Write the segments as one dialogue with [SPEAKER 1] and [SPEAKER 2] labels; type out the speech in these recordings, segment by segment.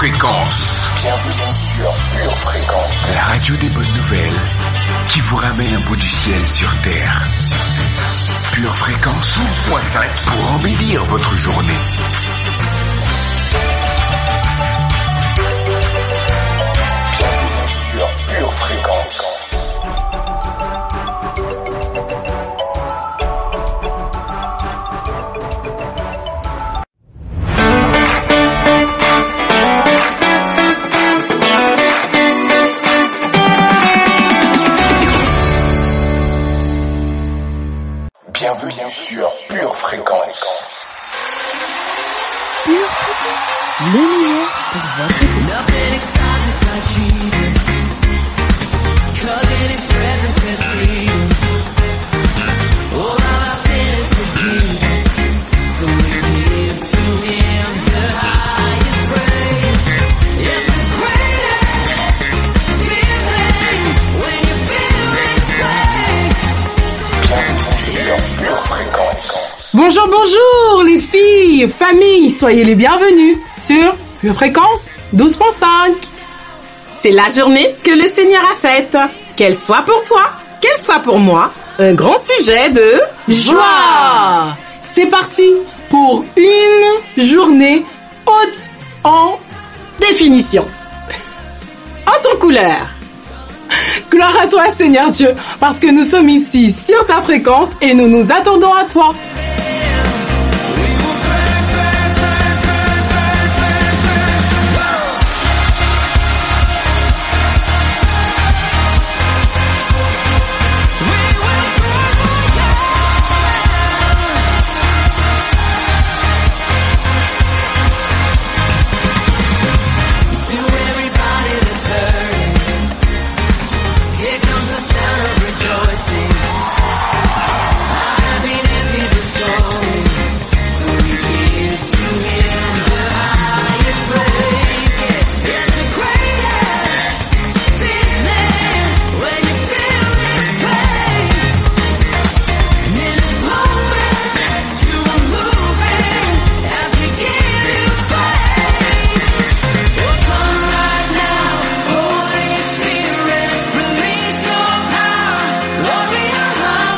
[SPEAKER 1] Fréquence.
[SPEAKER 2] Bienvenue sur Pure Fréquence.
[SPEAKER 1] La radio des bonnes nouvelles qui vous ramène un bout du ciel sur Terre. Pure Fréquence 12.5 pour embellir votre journée.
[SPEAKER 2] Bienvenue sur Pure Fréquence. Bienvenue sur Pure Fréquence.
[SPEAKER 3] Pure Fréquence, le meilleur pour votre
[SPEAKER 4] Bonjour, bonjour les filles, famille, soyez les bienvenus sur Pure Fréquence 12.5. C'est la journée que le Seigneur a faite. Qu'elle soit pour toi, qu'elle soit pour moi, un grand sujet de joie. C'est parti pour une journée haute en définition. Haute en couleur. Gloire à toi Seigneur Dieu, parce que nous sommes ici sur ta fréquence et nous nous attendons à toi.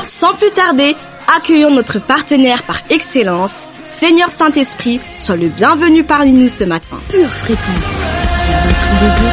[SPEAKER 3] Sans plus tarder, accueillons notre partenaire par excellence. Seigneur Saint-Esprit, sois le bienvenu parmi nous ce matin. Pure Fréquence, la patrie de Dieu.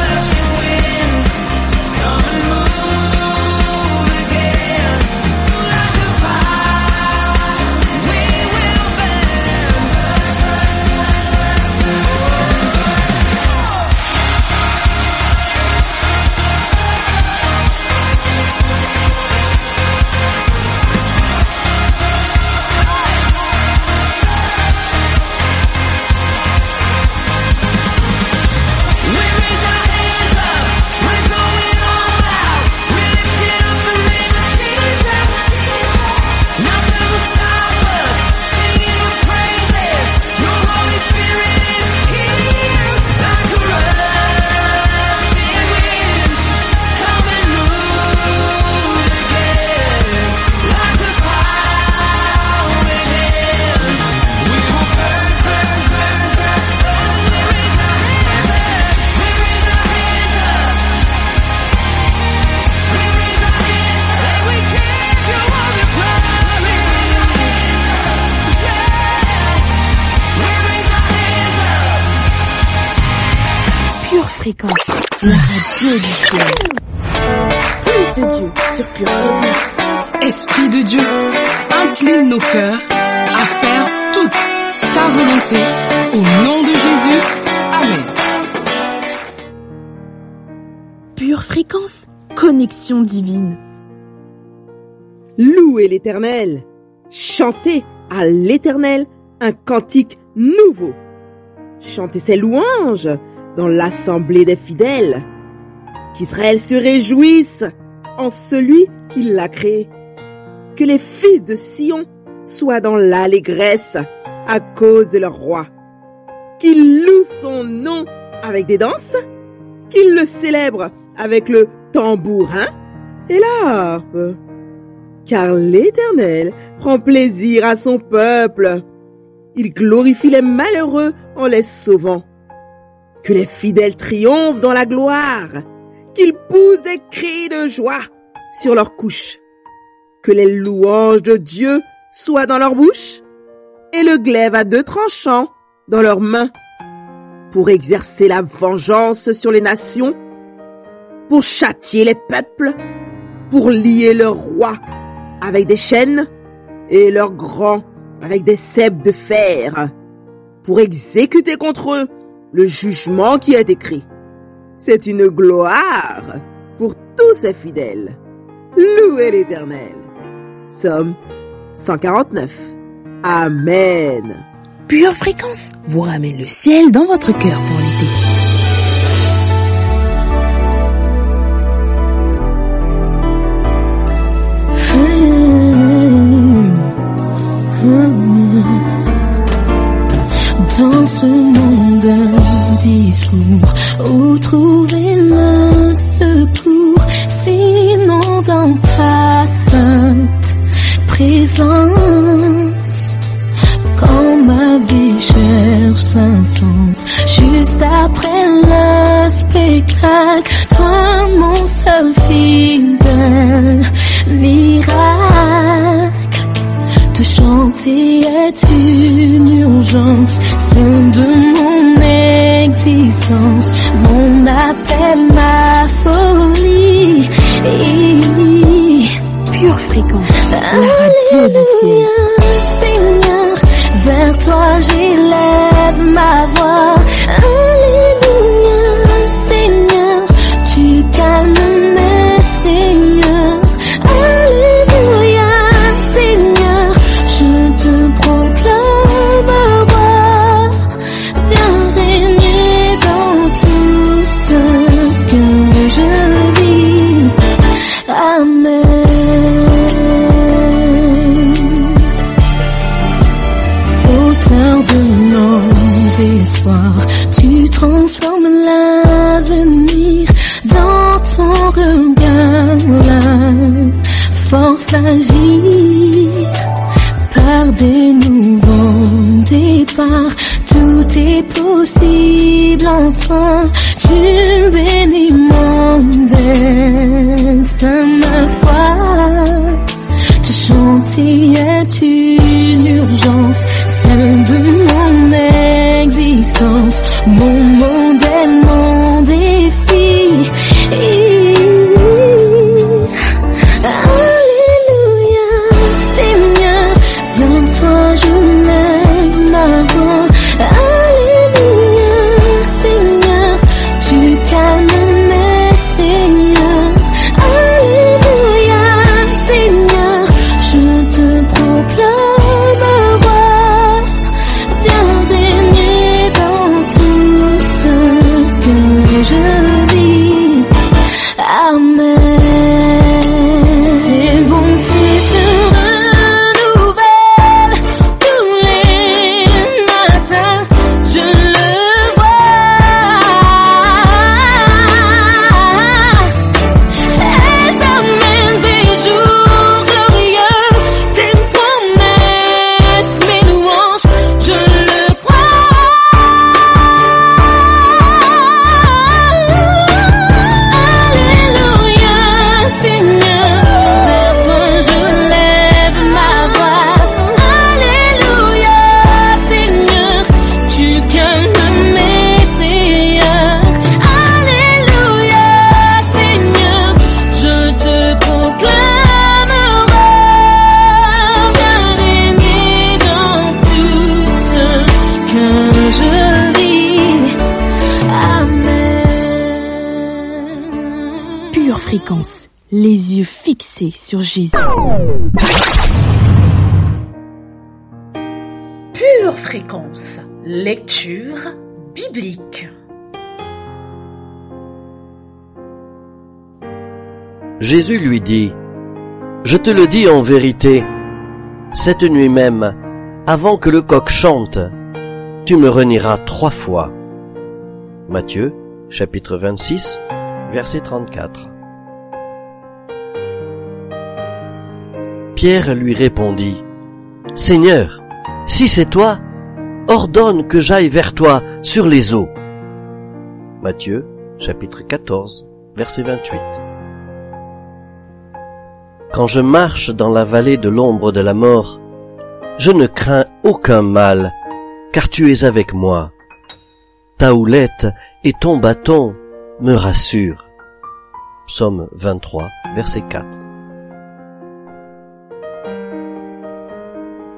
[SPEAKER 3] Fréquence, la radio du ciel. Plus de Dieu sur Pure Fréquence.
[SPEAKER 4] Esprit de Dieu, incline nos cœurs à faire toute ta volonté au nom de Jésus. Amen.
[SPEAKER 3] Pure Fréquence, connexion divine.
[SPEAKER 5] Louez l'Éternel, chantez à l'Éternel un cantique nouveau. Chantez ses louanges dans l'assemblée des fidèles. Qu'Israël se réjouisse en celui qui l'a créé. Que les fils de Sion soient dans l'allégresse à cause de leur roi. Qu'ils louent son nom avec des danses. Qu'ils le célèbrent avec le tambourin et la harpe. Car l'Éternel prend plaisir à son peuple. Il glorifie les malheureux en les sauvant. Que les fidèles triomphent dans la gloire, qu'ils poussent des cris de joie sur leurs couches. Que les louanges de Dieu soient dans leur bouche et le glaive à 2 tranchants dans leurs mains, pour exercer la vengeance sur les nations, pour châtier les peuples, pour lier leurs rois avec des chaînes et leurs grands avec des ceps de fer, pour exécuter contre eux le jugement qui est écrit. C'est une gloire pour tous ses fidèles. Louez l'Éternel. Psaume 149. Amen.
[SPEAKER 3] Pure Fréquence vous ramène le ciel dans votre cœur pour l'été.
[SPEAKER 6] Dans ce monde d'un discours, où trouver le secours, sinon dans ta sainte présence. Quand ma vie cherche un sens, juste après le spectacle, toi mon seul fidèle miracle. Te chanter est une urgence, celle de mon existence, mon appel, ma folie.
[SPEAKER 3] Pure Fréquence, la radio du ciel.
[SPEAKER 6] Seigneur, vers toi j'élève ma voix. Alléluia, Seigneur, tu calmes mes frayeurs. Alléluia, Seigneur, je te proclame roi. Viens régner dans tout ce que je vis. Amen. De nos espoirs, tu transformes l'avenir dans ton regard, la force d'agir par des nouveaux départs. Tout est possible en toi, tu bénis mon destin, ma foi. Te chanter est une urgence, celle de mon existence, mon modèle, mon défi. Alléluia, Seigneur, vers toi je lève ma voix. Alléluia, Seigneur, tu calmes mes frayeurs. Alléluia, Seigneur, je te proclame roi. Viens régner dans tout ce que je vis. Amen. Tes bontés se renouvellent tous les matins, je le vois. Éternel des jours glorieux, tes promesses, mes louanges, je le crois. Alléluia, Seigneur, vers toi je lève ma voix. Alléluia, Seigneur, tu calmes mes frayeurs. Alléluia, Seigneur, je te proclame roi. Viens régner dans tout ce que je vis. Amen.
[SPEAKER 3] Pure Fréquence, les yeux fixés sur Jésus.
[SPEAKER 7] Pure Fréquence, lecture biblique.
[SPEAKER 8] Jésus lui dit, « Je te le dis en vérité, cette nuit même, avant que le coq chante, tu me renieras 3 fois. » Matthieu, chapitre 26, verset 34. Pierre lui répondit, « Seigneur, si c'est toi, ordonne que j'aille vers toi sur les eaux. » Matthieu, chapitre 14, verset 28. Quand je marche dans la vallée de l'ombre de la mort, je ne crains aucun mal, car tu es avec moi. Ta houlette et ton bâton me rassurent. Psaume 23, verset 4.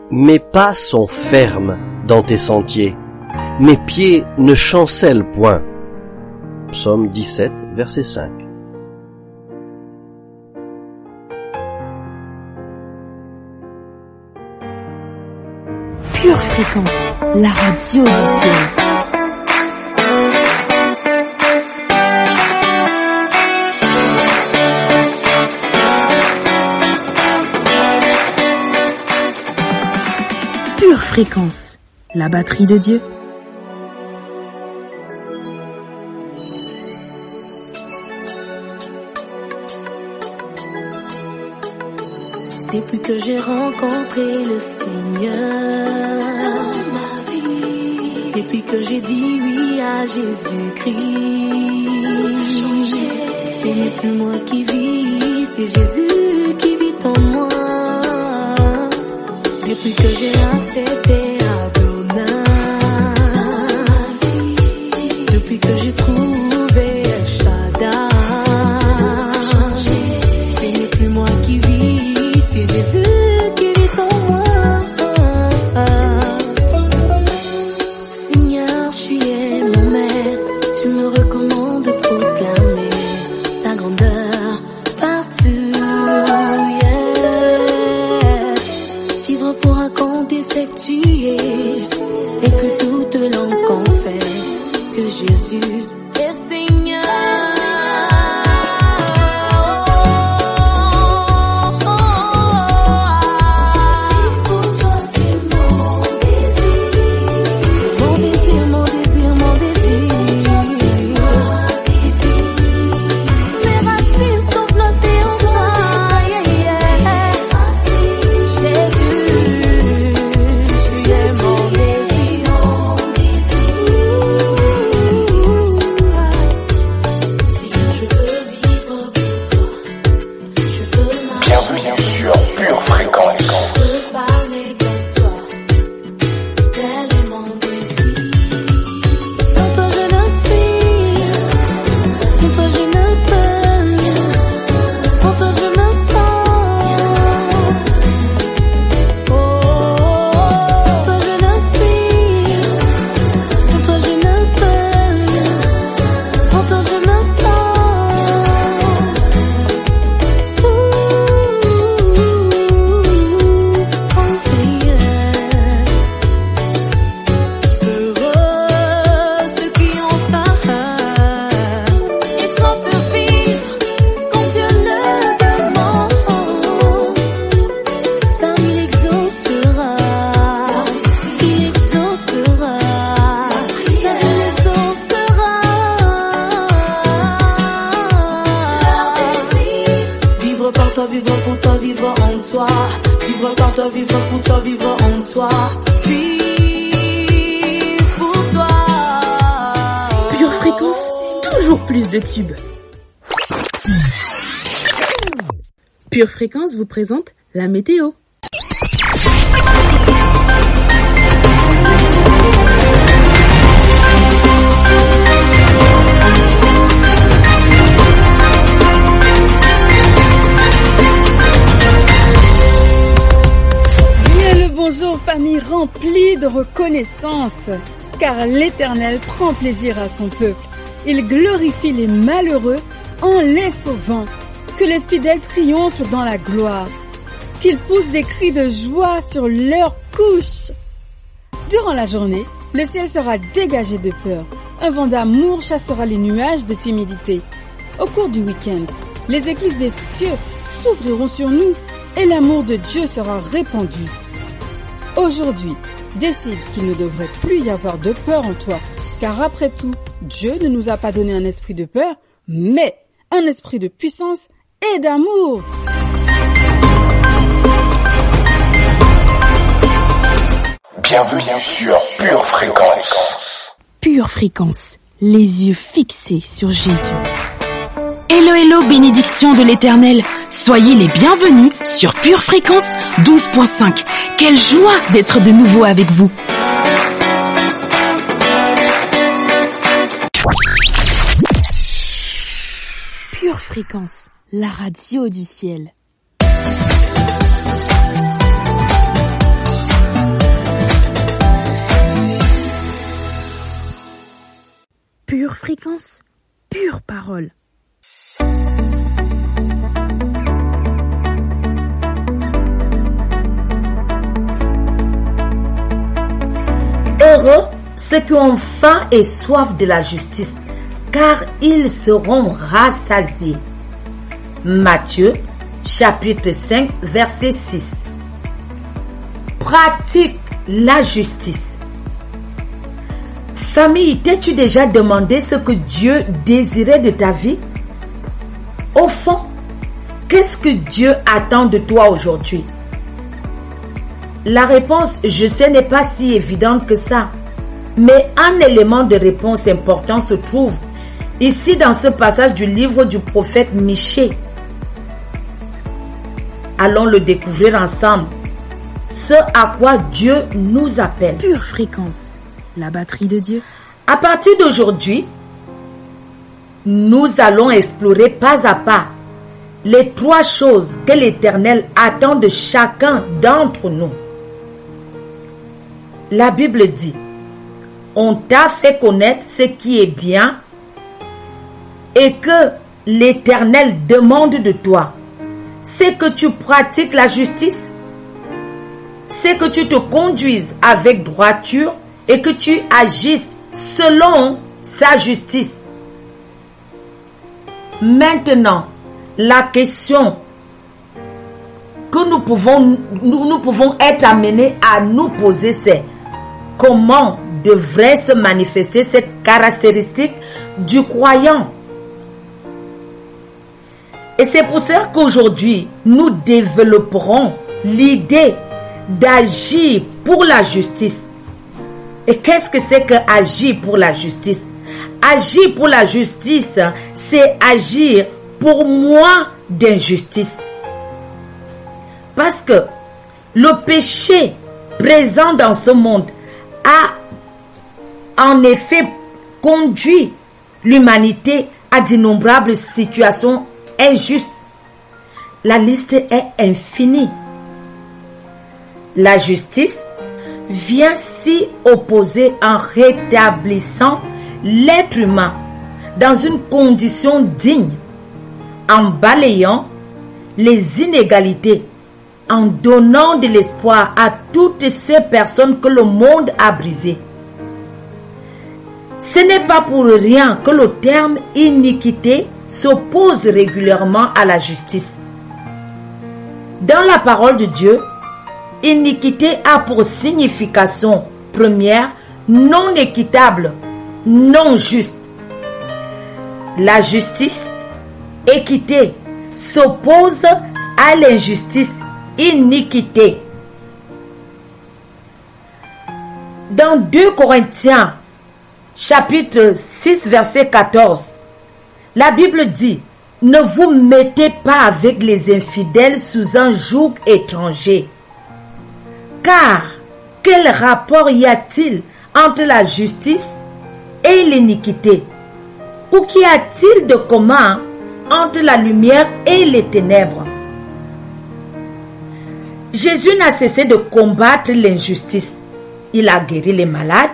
[SPEAKER 8] Mes pas sont fermes dans tes sentiers, mes pieds ne chancellent point. Psaume 17, verset 5.
[SPEAKER 6] Pure Fréquence, la radio du ciel. Pure Fréquence, la batterie de Dieu.
[SPEAKER 9] Depuis que j'ai rencontré le Seigneur dans ma vie, depuis que j'ai dit oui à Jésus-Christ, ce n'est plus moi qui vis, c'est Jésus qui vit en moi. Depuis que j'ai accepté Adonai, depuis que j'ai trouvé El Shaddai, ce n'est plus moi qui vis, c'est Jésus qui vit en moi. Seigneur, tu es mon maître, tu me recommandes de proclamer ta grandeur partout. Vivre pour raconter ce que tu es et que toute langue confesse que Jésus est Seigneur.
[SPEAKER 6] Pure Fréquence vous présente la météo.
[SPEAKER 10] Bien le bonjour famille remplie de reconnaissance, car l'Éternel prend plaisir à son peuple. Il glorifie les malheureux en les sauvant. Que les fidèles triomphent dans la gloire, qu'ils poussent des cris de joie sur leurs couches. Durant la journée, le ciel sera dégagé de peur. Un vent d'amour chassera les nuages de timidité. Au cours du week-end, les écluses des cieux s'ouvriront sur nous et l'amour de Dieu sera répandu. Aujourd'hui, décide qu'il ne devrait plus y avoir de peur en toi, car après tout, Dieu ne nous a pas donné un esprit de peur, mais un esprit de puissance et d'amour.
[SPEAKER 2] Bienvenue sur Pure Fréquence.
[SPEAKER 6] Pure Fréquence, les yeux fixés sur Jésus. Hello, hello, bénédiction de l'Éternel. Soyez les bienvenus sur Pure Fréquence 12.5. Quelle joie d'être de nouveau avec vous. Pure Fréquence, la radio du ciel. Pure Fréquence, pure parole.
[SPEAKER 11] Heureux ceux qui ont faim et soif de la justice, car ils seront rassasiés. Matthieu, chapitre 5, verset 6. Pratique la justice. Famille, t'es-tu déjà demandé ce que Dieu désirait de ta vie? Au fond, qu'est-ce que Dieu attend de toi aujourd'hui? La réponse, je sais, n'est pas si évidente que ça. Mais un élément de réponse important se trouve ici dans ce passage du livre du prophète Michée. Allons le découvrir ensemble. Ce à quoi Dieu nous appelle.
[SPEAKER 6] Pure Fréquence, la batterie de Dieu.
[SPEAKER 11] À partir d'aujourd'hui, nous allons explorer pas à pas les 3 choses que l'Éternel attend de chacun d'entre nous. La Bible dit, on t'a fait connaître ce qui est bien et que l'Éternel demande de toi, c'est que tu pratiques la justice, c'est que tu te conduises avec droiture et que tu agisses selon sa justice. Maintenant, la question que nous pouvons être amenés à nous poser, c'est comment devrait se manifester cette caractéristique du croyant? Et c'est pour ça qu'aujourd'hui, nous développerons l'idée d'agir pour la justice. Et qu'est-ce que c'est que agir pour la justice? Agir pour la justice, c'est agir pour moins d'injustice. Parce que le péché présent dans ce monde a en effet conduit l'humanité à d'innombrables situations injustes. La liste est infinie. La justice vient s'y opposer en rétablissant l'être humain dans une condition digne, en balayant les inégalités, en donnant de l'espoir à toutes ces personnes que le monde a brisées. Ce n'est pas pour rien que le terme iniquité s'oppose régulièrement à la justice. Dans la parole de Dieu, iniquité a pour signification première non équitable, non juste. La justice, équité, s'oppose à l'injustice, iniquité. Dans 2 Corinthiens, chapitre 6, verset 14, la Bible dit, « Ne vous mettez pas avec les infidèles sous un joug étranger. Car quel rapport y a-t-il entre la justice et l'iniquité? Ou qu'y a-t-il de commun entre la lumière et les ténèbres? » Jésus n'a cessé de combattre l'injustice. Il a guéri les malades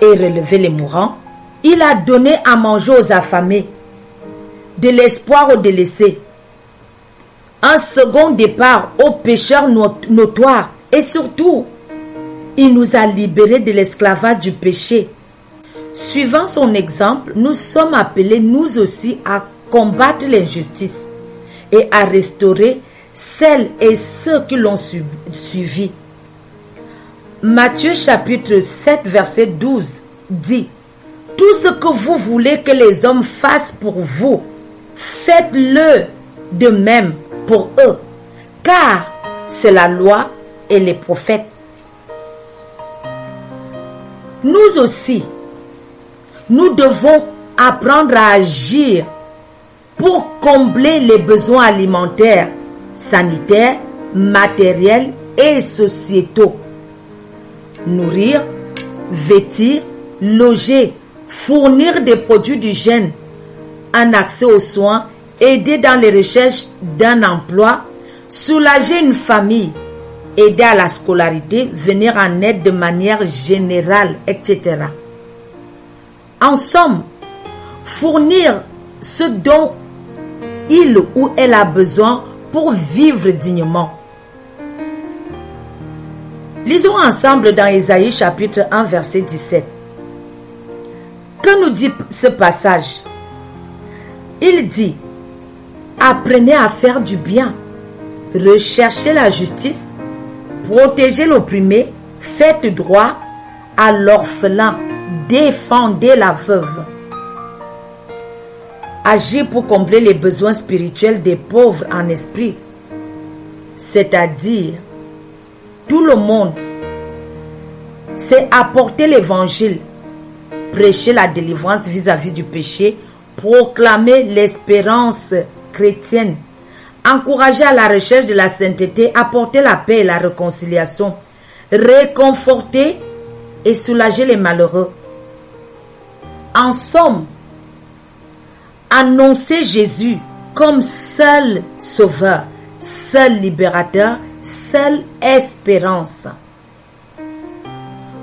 [SPEAKER 11] et relevé les mourants. Il a donné à manger aux affamés, de l'espoir aux délaissés, un second départ aux pécheurs notoires. Et surtout, il nous a libérés de l'esclavage du péché. Suivant son exemple, nous sommes appelés nous aussi à combattre l'injustice et à restaurer celles et ceux qui l'ont suivi. Matthieu chapitre 7 verset 12 dit, « Tout ce que vous voulez que les hommes fassent pour vous, faites-le de même pour eux, car c'est la loi et les prophètes. » Nous aussi, nous devons apprendre à agir pour combler les besoins alimentaires, sanitaires, matériels et sociétaux. Nourrir, vêtir, loger, fournir des produits d'hygiène, un accès aux soins, aider dans les recherches d'un emploi, soulager une famille, aider à la scolarité, venir en aide de manière générale, etc. En somme, fournir ce dont il ou elle a besoin pour vivre dignement. Lisons ensemble dans Ésaïe chapitre 1 verset 17. Que nous dit ce passage? Il dit: apprenez à faire du bien, recherchez la justice, protégez l'opprimé, faites droit à l'orphelin, défendez la veuve. Agir pour combler les besoins spirituels des pauvres en esprit, c'est-à-dire tout le monde, c'est apporter l'évangile, prêcher la délivrance vis-à-vis du péché, proclamer l'espérance chrétienne, encourager à la recherche de la sainteté, apporter la paix et la réconciliation, réconforter et soulager les malheureux. En somme, annoncer Jésus comme seul sauveur, seul libérateur, seule espérance.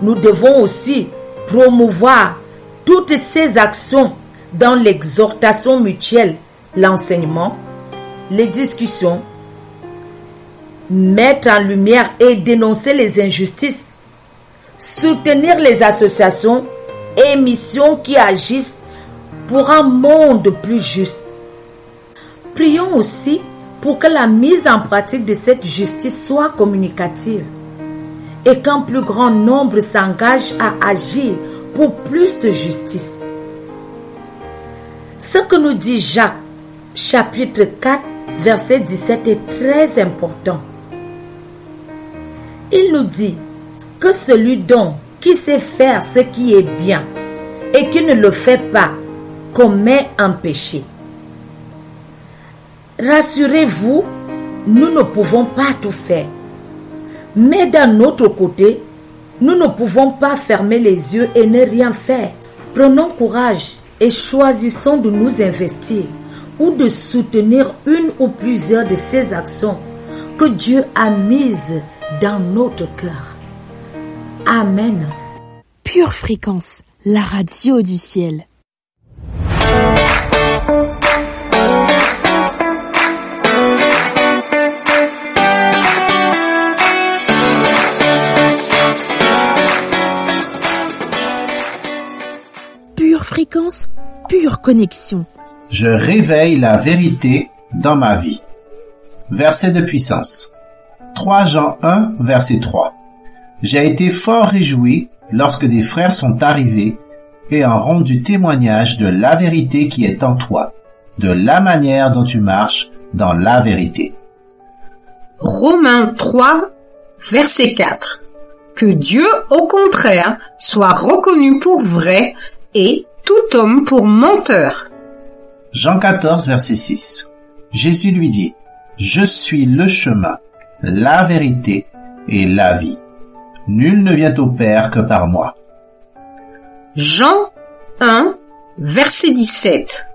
[SPEAKER 11] Nous devons aussi promouvoir toutes ces actions dans l'exhortation mutuelle, l'enseignement, les discussions, mettre en lumière et dénoncer les injustices, soutenir les associations et missions qui agissent pour un monde plus juste. Prions aussi pour que la mise en pratique de cette justice soit communicative et qu'un plus grand nombre s'engage à agir pour plus de justice. Ce que nous dit Jacques, chapitre 4, verset 17 est très important. Il nous dit que celui donc qui sait faire ce qui est bien et qui ne le fait pas commet un péché. Rassurez-vous, nous ne pouvons pas tout faire. Mais d'un autre côté, nous ne pouvons pas fermer les yeux et ne rien faire. Prenons courage et choisissons de nous investir ou de soutenir une ou plusieurs de ces actions que Dieu a mises dans notre cœur. Amen.
[SPEAKER 6] Pure Fréquence, la radio du ciel. Pure Fréquence, pure connexion.
[SPEAKER 12] Je réveille la vérité dans ma vie. Verset de puissance. 3 Jean 1, verset 3. J'ai été fort réjoui lorsque des frères sont arrivés et ont rendu témoignage de la vérité qui est en toi, de la manière dont tu marches dans la vérité.
[SPEAKER 13] Romains 3, verset 4. Que Dieu, au contraire, soit reconnu pour vrai et tout homme pour menteur.
[SPEAKER 12] Jean 14, verset 6. Jésus lui dit: Je suis le chemin, la vérité et la vie. Nul ne vient au Père que par moi.
[SPEAKER 13] Jean 1, verset 17.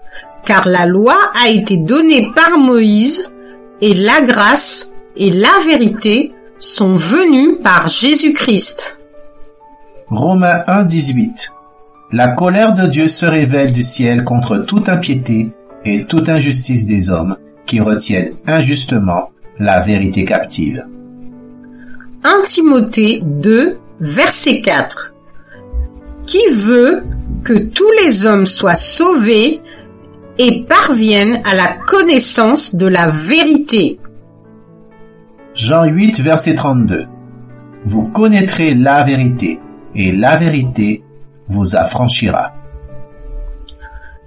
[SPEAKER 13] Car la loi a été donnée par Moïse, et la grâce et la vérité sont venues par Jésus-Christ.
[SPEAKER 12] Romains 1, 18. La colère de Dieu se révèle du ciel contre toute impiété et toute injustice des hommes qui retiennent injustement la vérité captive.
[SPEAKER 13] 1 Timothée 2, verset 4. Qui veut que tous les hommes soient sauvés et parviennent à la connaissance de la vérité.
[SPEAKER 12] Jean 8, verset 32. Vous connaîtrez la vérité, et la vérité vous affranchira.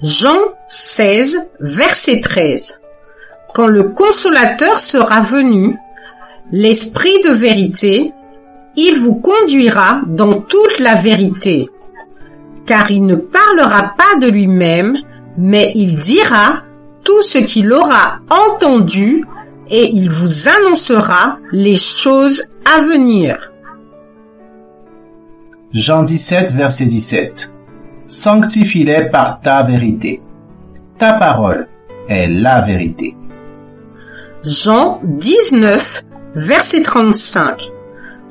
[SPEAKER 13] Jean 16, verset 13. Quand le Consolateur sera venu, l'Esprit de vérité, il vous conduira dans toute la vérité. car il ne parlera pas de lui-même, mais il dira tout ce qu'il aura entendu et il vous annoncera les choses à venir.
[SPEAKER 12] Jean 17, verset 17. Sanctifie-les par ta vérité. Ta parole est la vérité.
[SPEAKER 13] Jean 19, verset 35.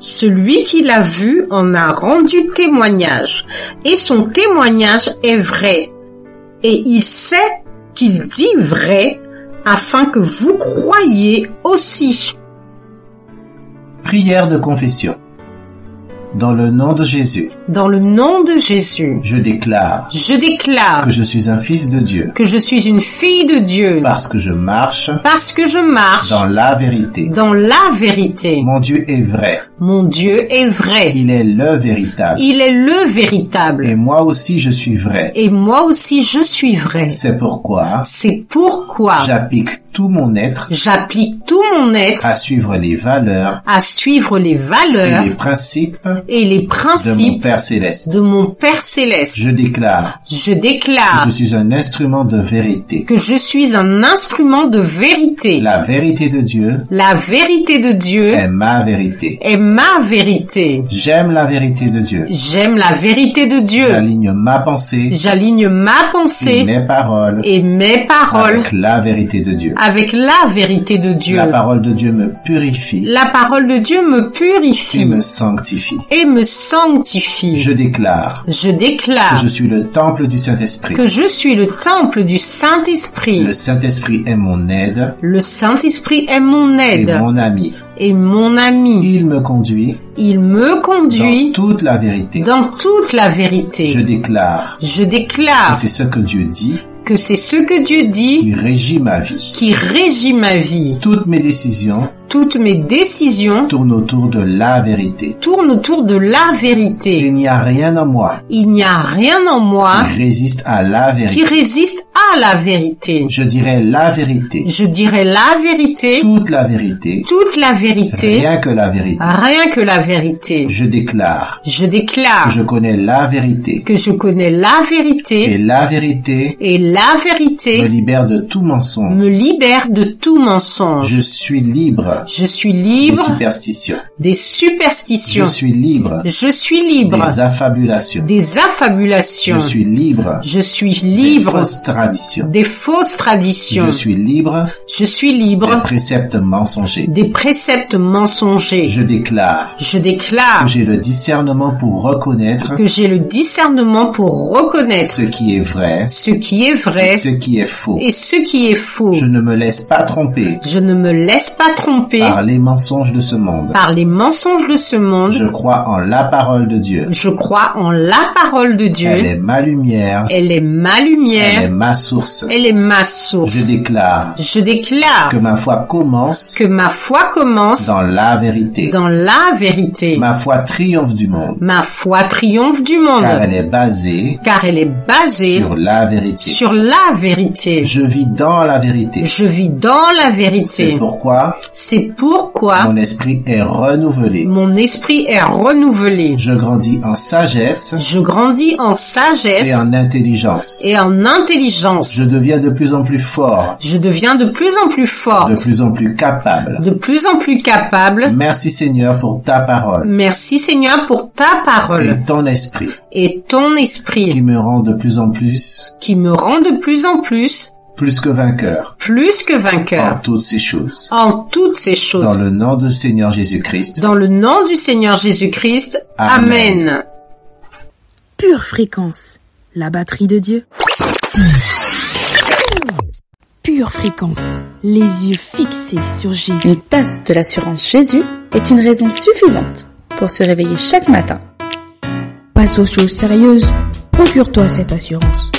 [SPEAKER 13] Celui qui l'a vu en a rendu témoignage, et son témoignage est vrai. Et il sait qu'il dit vrai, afin que vous croyiez aussi.
[SPEAKER 12] Prière de confession. Dans le nom de Jésus.
[SPEAKER 13] Dans le nom de Jésus.
[SPEAKER 12] Je déclare.
[SPEAKER 13] Que
[SPEAKER 12] je suis un fils de Dieu.
[SPEAKER 13] Que je suis une fille de Dieu.
[SPEAKER 12] Parce que je marche.
[SPEAKER 13] Dans
[SPEAKER 12] la vérité.
[SPEAKER 13] Dans la vérité.
[SPEAKER 12] Mon Dieu est vrai.
[SPEAKER 13] Mon Dieu est vrai.
[SPEAKER 12] Il est le véritable.
[SPEAKER 13] Il est le véritable.
[SPEAKER 12] Et moi aussi je suis vrai.
[SPEAKER 13] Et moi aussi je suis vrai.
[SPEAKER 12] C'est pourquoi.
[SPEAKER 13] J'applique
[SPEAKER 12] tout mon être.
[SPEAKER 13] À
[SPEAKER 12] suivre les valeurs.
[SPEAKER 13] Et
[SPEAKER 12] les principes.
[SPEAKER 13] De mon Père Céleste.
[SPEAKER 12] Je déclare. Que je suis un instrument de vérité. La vérité de Dieu. Est ma vérité. J'aime la vérité de Dieu. J'aligne ma pensée. Et mes paroles. Avec la vérité de Dieu. La parole de Dieu me purifie. Et me sanctifie. Je déclare. Que je suis le temple du Saint-Esprit. Le Saint-Esprit est mon aide. Et mon ami. Il me conduit. Dans toute la vérité. Je déclare. Que c'est ce que Dieu dit. Qui régit ma vie. Toutes mes décisions tournent autour de la vérité. Il n'y a rien en moi. Qui résiste à la vérité. Je dirai la vérité. Toute la vérité. Rien que la vérité. Je déclare. Que je connais la vérité. Et la vérité. Me libère de tout mensonge. Je suis libre. Des superstitions. Je suis libre. Des affabulations. Je suis libre. Des fausses traditions. Je suis libre. Des préceptes mensongers. Je déclare. Que j'ai le discernement pour reconnaître. Ce qui est vrai. Et ce qui est faux. Je ne me laisse pas tromper. Par les mensonges de ce monde. Je crois en la parole de Dieu. Elle est ma lumière. Elle est ma source. Je déclare. Que ma foi commence. Dans la vérité. Ma foi triomphe du monde. Car elle est basée. Sur la vérité. Je vis dans la vérité. C'est pourquoi mon esprit est renouvelé. Je grandis en sagesse. Et en intelligence. Je deviens de plus en plus fort. De plus en plus capable. Merci Seigneur pour ta parole. Et ton esprit. Qui me rend de plus en plus. Plus que vainqueur. En toutes ces choses. Dans le nom du Seigneur Jésus-Christ. Amen.
[SPEAKER 6] Pure fréquence, la batterie de Dieu. Pure fréquence, les yeux fixés sur Jésus.
[SPEAKER 14] Une tasse de l'assurance Jésus est une raison suffisante pour se réveiller chaque matin.
[SPEAKER 15] Passe aux choses sérieuses, procure-toi cette assurance.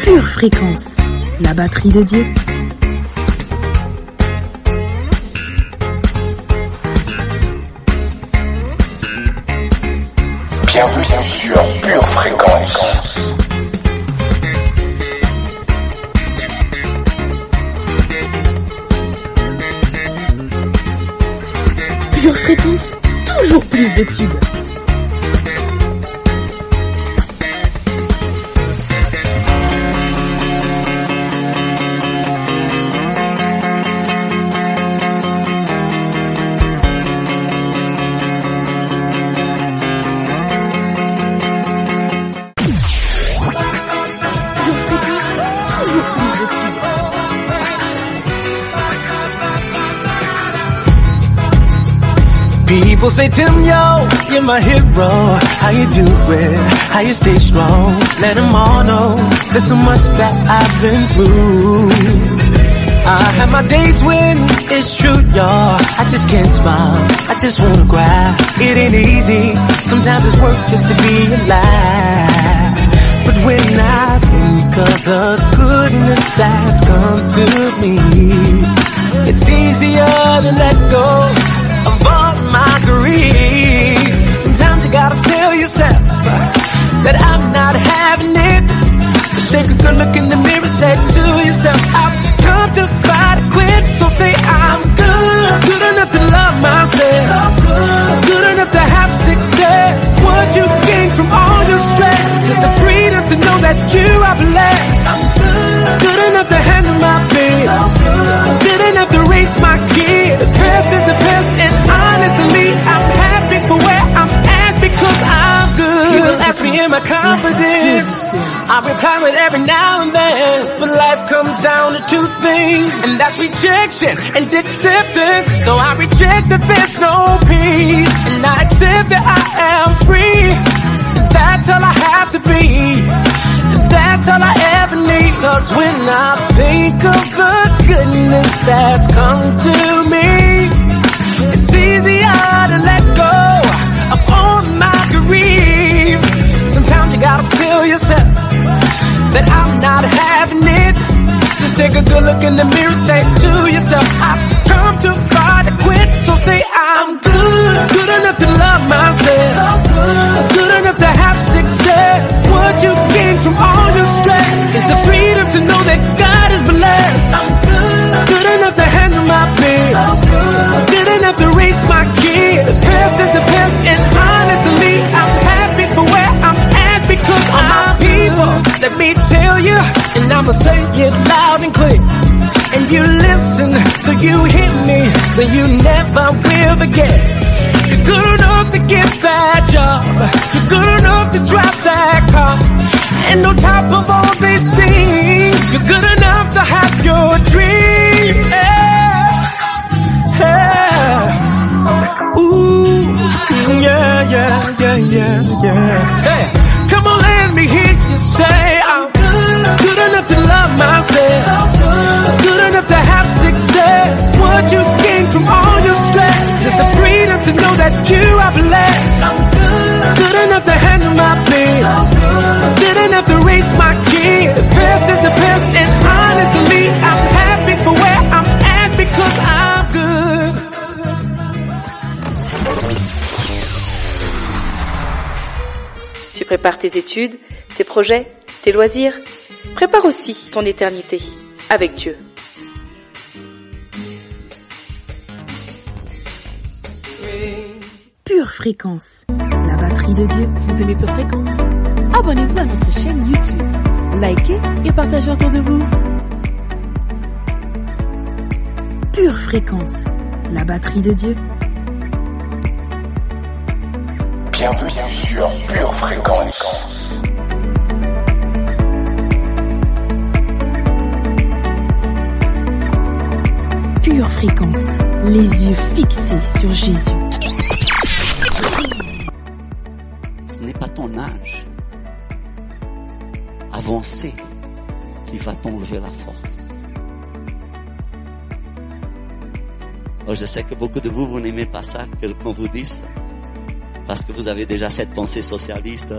[SPEAKER 6] Pure fréquence, la batterie de Dieu.
[SPEAKER 2] Bienvenue sur Pure Fréquence.
[SPEAKER 6] Pure Fréquence, toujours plus de tubes.
[SPEAKER 16] People say, Tim, yo, you're my hero. How you do it? How you stay strong? Let them all know there's so much that I've been through. I have my days when it's true, y'all. I just can't smile. I just wanna cry. It ain't easy. Sometimes it's work just to be alive. But when I think of the goodness that's come to me, it's easier to let go of all my grief. Sometimes you gotta tell yourself that I'm not having it. Just take a good look in the mirror, say to yourself, I've come to fight and quit. So say I'm good, good enough to love myself, good enough to have success. What you gain from all your stress is the freedom to know that you are blessed. I'm good enough to handle my bills, good enough to raise my kids. Past is the past, and honestly, I'm happy for where I'm at because I'm good. People ask me, am I confident? I reply with every now and then, but life comes down to two things, and that's rejection and acceptance. So I reject that there's no peace, and I accept that I am free. And that's all I have to be, and that's all I ever need. Cause when I think of the goodness that's come to me, it's easier to let go of all my grief. Sometimes you gotta tell yourself that I'm not having it. Just take a good look in the mirror, say to yourself, I've come too far to quit. So say I'm good, good enough to love myself, good enough to have success. What you gain from all your stress is the freedom to know that God is blessed. I'm good enough to handle my bills, good enough to raise my kids. Past is the past, and honestly, I'm happy for where I'm at because all my people, let me tell you, and I'ma say it loud and clear. And you listen, so you hear me, so you never will forget. You're good enough to get that job, you're good enough to drive that car, and on top of all these things, you're good enough to have your dreams. Yeah, yeah. Ooh, yeah, yeah, yeah, yeah, yeah. Hey, come on, let me hear you say I'm good enough to love myself, good enough to have success. What you gain from all your stress is the freedom to know that you are blessed. I'm good enough to handle my bills, good enough to raise my kids. Past is the past, and honestly, I'm happy for where I'm at because I'm good.
[SPEAKER 14] Tu prépares tes études, tes projets, tes loisirs. Prépare aussi ton éternité avec Dieu.
[SPEAKER 6] Pure Fréquence, la batterie de Dieu. Vous aimez Pure Fréquence? Abonnez-vous à notre chaîne YouTube. Likez et partagez autour de vous. Pure Fréquence, la batterie de Dieu.
[SPEAKER 2] Bienvenue sur Pure Fréquence.
[SPEAKER 6] Pure Fréquence, les yeux fixés sur Jésus.
[SPEAKER 17] Ce n'est pas ton âge avancé qui va t'enlever la force. Oh, je sais que beaucoup de vous, vous n'aimez pas ça, qu'on vous dise ça, parce que vous avez déjà cette pensée socialiste.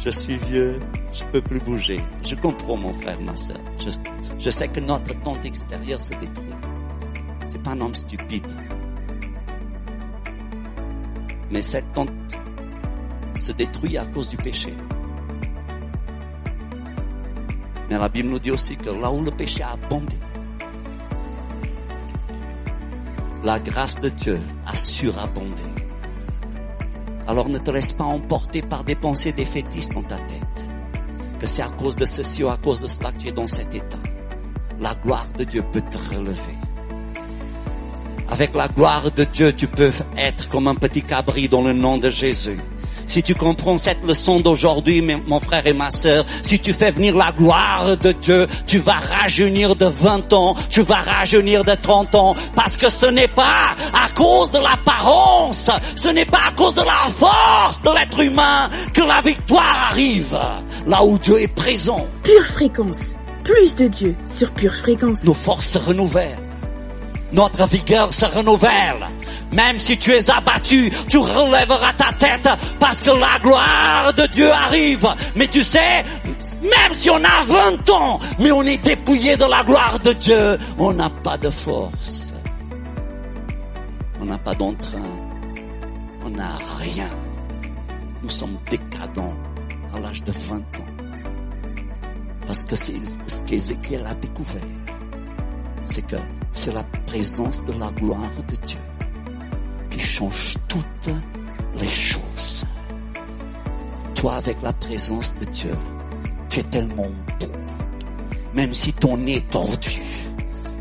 [SPEAKER 17] Je suis vieux, je peux plus bouger. Je comprends, mon frère, ma soeur. Je sais que notre tente extérieure se détruit. C'est pas un homme stupide. Mais cette tente se détruit à cause du péché. Mais la Bible nous dit aussi que là où le péché a abondé, la grâce de Dieu a surabondé. Alors ne te laisse pas emporter par des pensées défaitistes dans ta tête, que c'est à cause de ceci ou à cause de cela que tu es dans cet état. La gloire de Dieu peut te relever. Avec la gloire de Dieu, tu peux être comme un petit cabri dans le nom de Jésus. Si tu comprends cette leçon d'aujourd'hui, mon frère et ma sœur, si tu fais venir la gloire de Dieu, tu vas rajeunir de 20 ans, tu vas rajeunir de 30 ans, parce que ce n'est pas à cause de l'apparence, ce n'est pas à cause de la force de l'être humain que la victoire arrive, là où Dieu est présent.
[SPEAKER 6] Pure Fréquence, plus de Dieu sur Pure Fréquence.
[SPEAKER 17] Nos forces se renouvellent. Notre vigueur se renouvelle. Même si tu es abattu, tu relèveras ta tête parce que la gloire de Dieu arrive. Mais tu sais, même si on a 20 ans, mais on est dépouillé de la gloire de Dieu, on n'a pas de force. On n'a pas d'entrain. On n'a rien. Nous sommes décadents à l'âge de 20 ans. Parce que c'est ce qu'Ézéchiel a découvert. C'est que c'est la présence de la gloire de Dieu qui change toutes les choses. Toi, avec la présence de Dieu, tu es tellement beau, même si ton nez est tordu.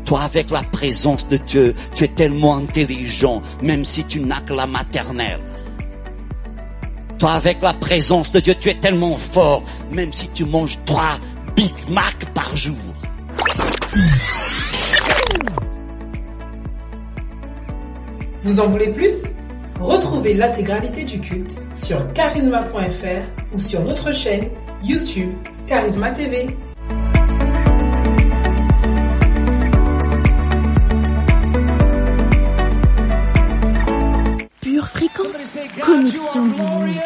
[SPEAKER 17] Toi, avec la présence de Dieu, tu es tellement intelligent, même si tu n'as que la maternelle. Toi, avec la présence de Dieu, tu es tellement fort, même si tu manges 3 Big Mac par jour.
[SPEAKER 4] Vous en voulez plus? Retrouvez l'intégralité du culte sur charisma.fr ou sur notre chaîne YouTube Charisma TV.
[SPEAKER 6] Pure Fréquence, connexion divine.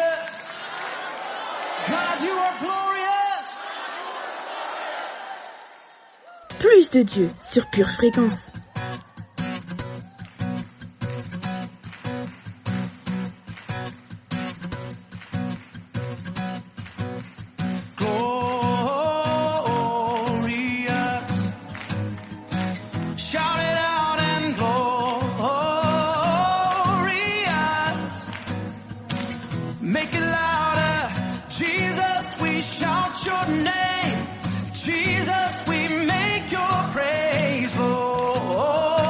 [SPEAKER 6] Plus de Dieu sur Pure Fréquence.
[SPEAKER 16] Jesus, we make your praise, Lord.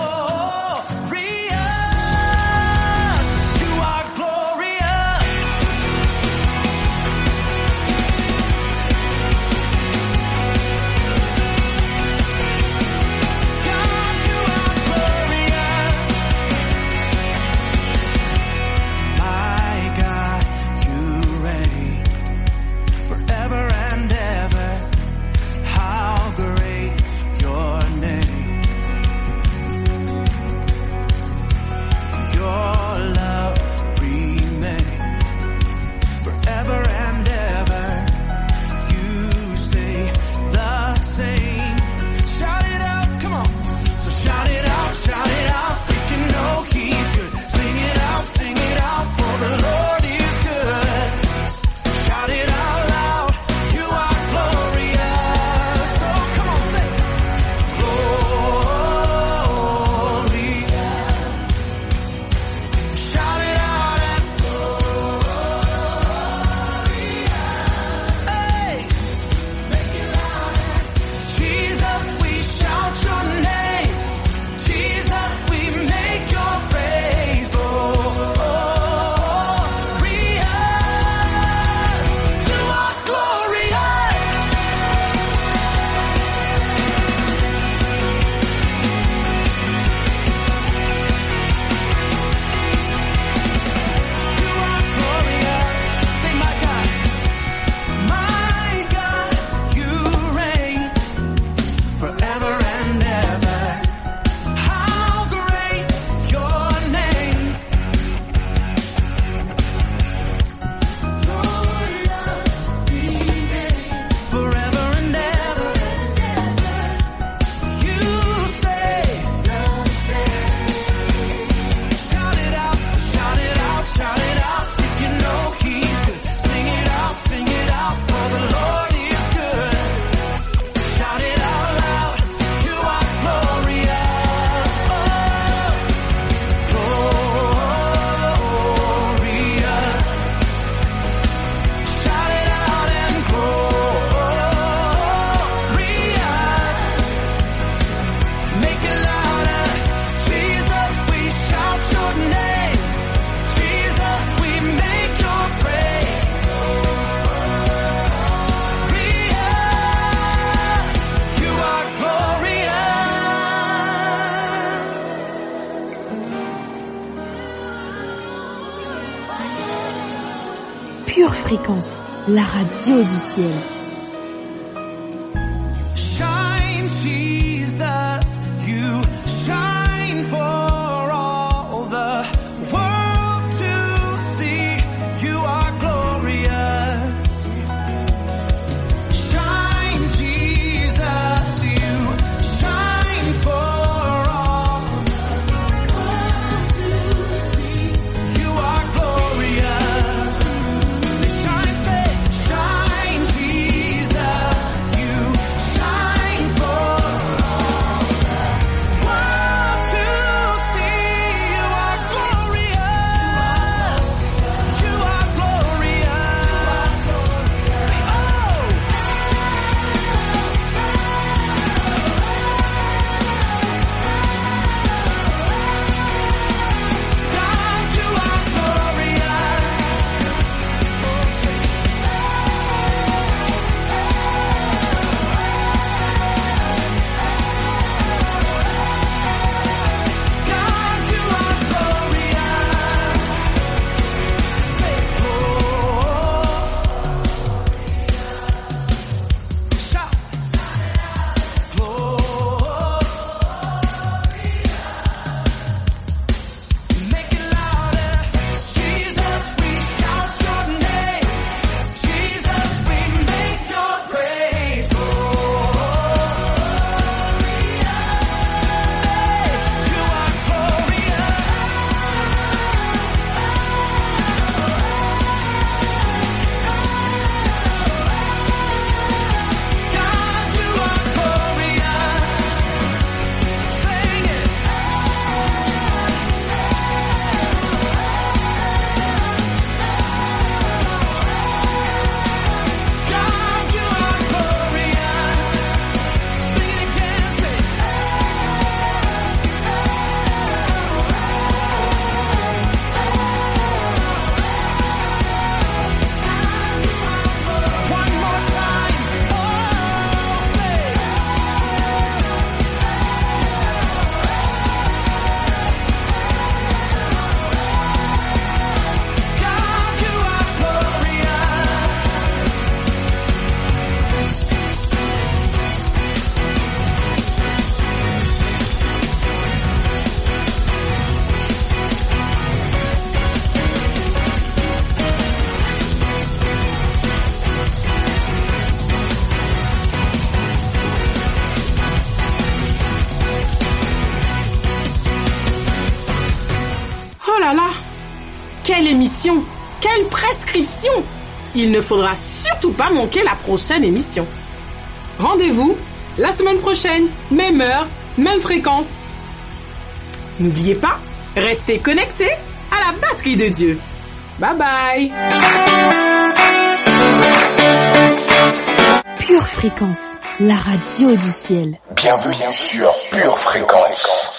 [SPEAKER 6] Pure Fréquence, la radio du ciel.
[SPEAKER 16] Shine, Jesus, you shine for all the world to see. You are glorious. Shine, Jesus, you shine for all the world to see. You are glorious. Shine, Jesus, you shine for all the world to see. You are glorious. You are glorious. Oh! God, you are glorious. God, you are glorious. Say, shout, make it louder. Jesus, we shout your name. Jesus, we make your praise. You are glorious. God, you are glorious. Sing it. God, you are glorious. Sing it again. Say, one more time. Oh, say, God, you are glorious.
[SPEAKER 4] Oh là là! Quelle émission! Quelle prescription! Il ne faudra surtout pas manquer la prochaine émission. Rendez-vous la semaine prochaine, même heure, même fréquence. N'oubliez pas, restez connectés à la batterie de Dieu. Bye bye!
[SPEAKER 6] Pure Fréquence, la radio du ciel.
[SPEAKER 2] Bienvenue sur Pure Fréquence.